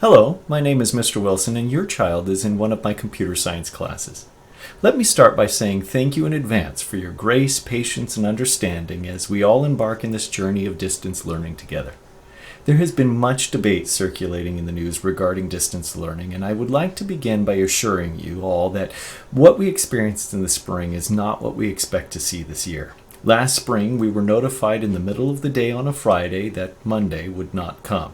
Hello, my name is Mr. Wilson and your child is in one of my computer science classes. Let me start by saying thank you in advance for your grace, patience, and understanding as we all embark in this journey of distance learning together. There has been much debate circulating in the news regarding distance learning, and I would like to begin by assuring you all that what we experienced in the spring is not what we expect to see this year. Last spring, we were notified in the middle of the day on a Friday that Monday would not come.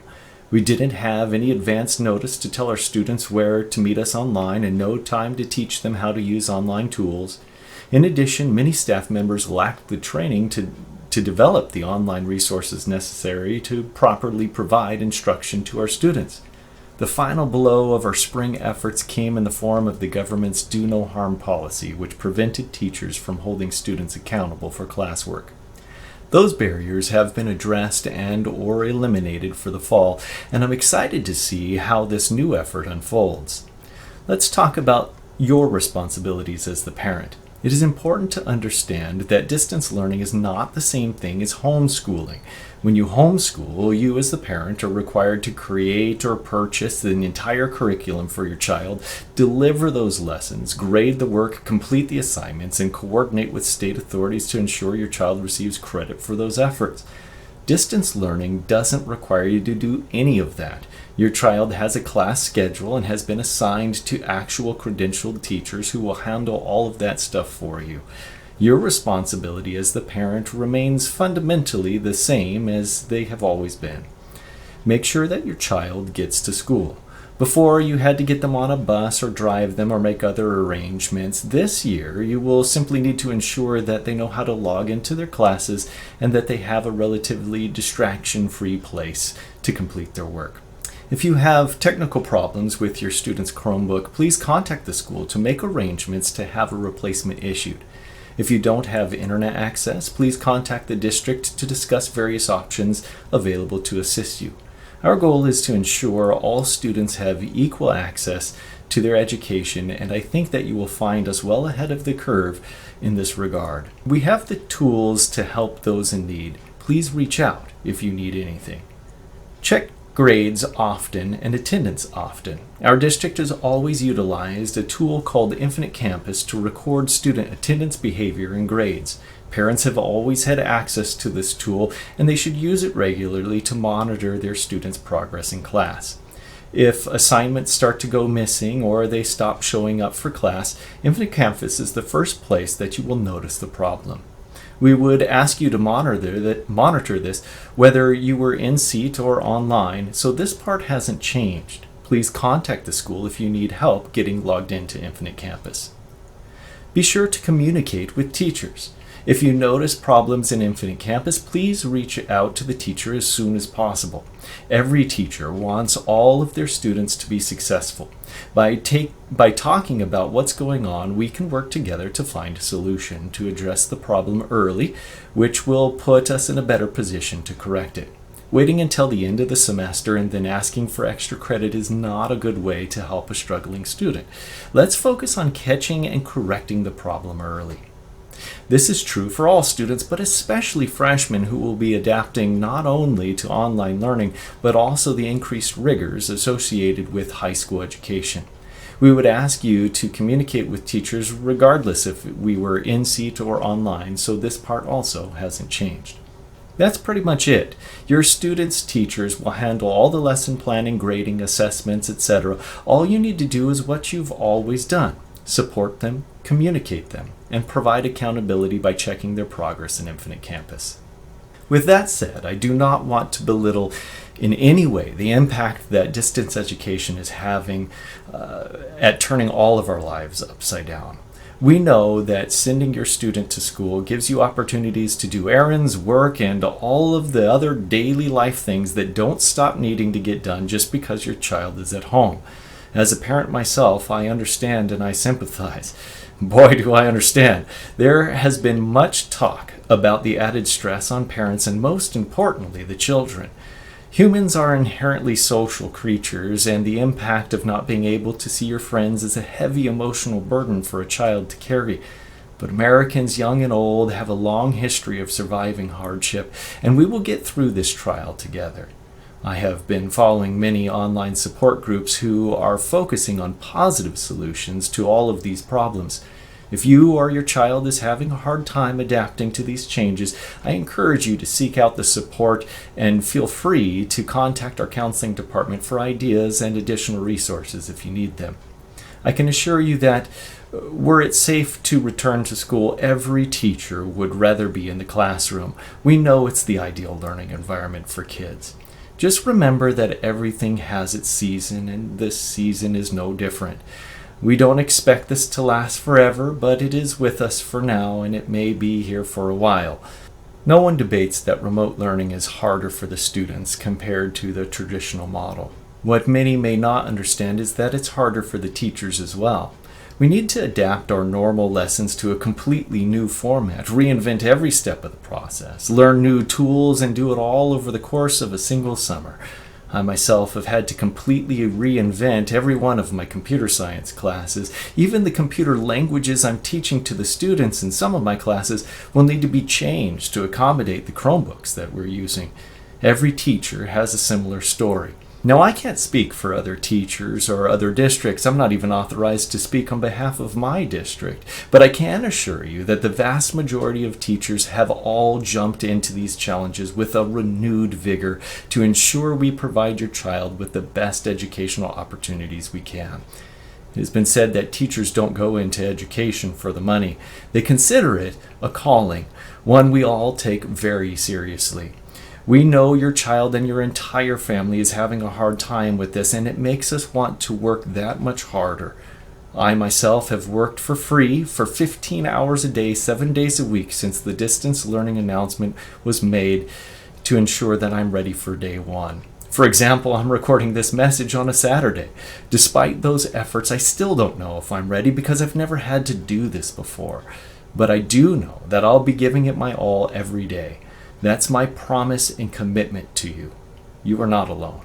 We didn't have any advance notice to tell our students where to meet us online and no time to teach them how to use online tools. In addition, many staff members lacked the training to develop the online resources necessary to properly provide instruction to our students. The final blow of our spring efforts came in the form of the government's Do No Harm policy, which prevented teachers from holding students accountable for classwork. Those barriers have been addressed and/or eliminated for the fall, and I'm excited to see how this new effort unfolds. Let's talk about your responsibilities as the parent. It is important to understand that distance learning is not the same thing as homeschooling. When you homeschool, you as the parent are required to create or purchase the entire curriculum for your child, deliver those lessons, grade the work, complete the assignments, and coordinate with state authorities to ensure your child receives credit for those efforts. Distance learning doesn't require you to do any of that. Your child has a class schedule and has been assigned to actual credentialed teachers who will handle all of that stuff for you. Your responsibility as the parent remains fundamentally the same as they have always been. Make sure that your child gets to school. Before you had to get them on a bus or drive them or make other arrangements, this year you will simply need to ensure that they know how to log into their classes and that they have a relatively distraction-free place to complete their work. If you have technical problems with your student's Chromebook, please contact the school to make arrangements to have a replacement issued. If you don't have internet access, please contact the district to discuss various options available to assist you. Our goal is to ensure all students have equal access to their education, and I think that you will find us well ahead of the curve in this regard. We have the tools to help those in need. Please reach out if you need anything. Check grades often and attendance often. Our district has always utilized a tool called Infinite Campus to record student attendance, behavior, and grades. Parents have always had access to this tool, and they should use it regularly to monitor their students' progress in class. If assignments start to go missing or they stop showing up for class, Infinite Campus is the first place that you will notice the problem. We would ask you to monitor this whether you were in seat or online, so this part hasn't changed. Please contact the school if you need help getting logged into Infinite Campus. Be sure to communicate with teachers. If you notice problems in Infinite Campus, please reach out to the teacher as soon as possible. Every teacher wants all of their students to be successful. By talking about what's going on, we can work together to find a solution to address the problem early, which will put us in a better position to correct it. Waiting until the end of the semester and then asking for extra credit is not a good way to help a struggling student. Let's focus on catching and correcting the problem early. This is true for all students, but especially freshmen who will be adapting not only to online learning, but also the increased rigors associated with high school education. We would ask you to communicate with teachers regardless if we were in seat or online, so this part also hasn't changed. That's pretty much it. Your students' teachers will handle all the lesson planning, grading, assessments, etc. All you need to do is what you've always done. Support them, communicate them, and provide accountability by checking their progress in Infinite Campus. With that said, I do not want to belittle in any way the impact that distance education is having at turning all of our lives upside down. We know that sending your student to school gives you opportunities to do errands, work, and all of the other daily life things that don't stop needing to get done just because your child is at home. As a parent myself, I understand and I sympathize. Boy, do I understand. There has been much talk about the added stress on parents and most importantly, the children. Humans are inherently social creatures, and the impact of not being able to see your friends is a heavy emotional burden for a child to carry. But Americans, young and old, have a long history of surviving hardship, and we will get through this trial together. I have been following many online support groups who are focusing on positive solutions to all of these problems. If you or your child is having a hard time adapting to these changes, I encourage you to seek out the support and feel free to contact our counseling department for ideas and additional resources if you need them. I can assure you that were it safe to return to school, every teacher would rather be in the classroom. We know it's the ideal learning environment for kids. Just remember that everything has its season, and this season is no different. We don't expect this to last forever, but it is with us for now, and it may be here for a while. No one debates that remote learning is harder for the students compared to the traditional model. What many may not understand is that it's harder for the teachers as well. We need to adapt our normal lessons to a completely new format, reinvent every step of the process, learn new tools, and do it all over the course of a single summer. I myself have had to completely reinvent every one of my computer science classes. Even the computer languages I'm teaching to the students in some of my classes will need to be changed to accommodate the Chromebooks that we're using. Every teacher has a similar story. Now, I can't speak for other teachers or other districts. I'm not even authorized to speak on behalf of my district. But I can assure you that the vast majority of teachers have all jumped into these challenges with a renewed vigor to ensure we provide your child with the best educational opportunities we can. It has been said that teachers don't go into education for the money. They consider it a calling, one we all take very seriously. We know your child and your entire family is having a hard time with this, and it makes us want to work that much harder. I myself have worked for free for 15 hours a day, 7 days a week since the distance learning announcement was made to ensure that I'm ready for day one. For example, I'm recording this message on a Saturday. Despite those efforts, I still don't know if I'm ready because I've never had to do this before. But I do know that I'll be giving it my all every day. That's my promise and commitment to you. You are not alone.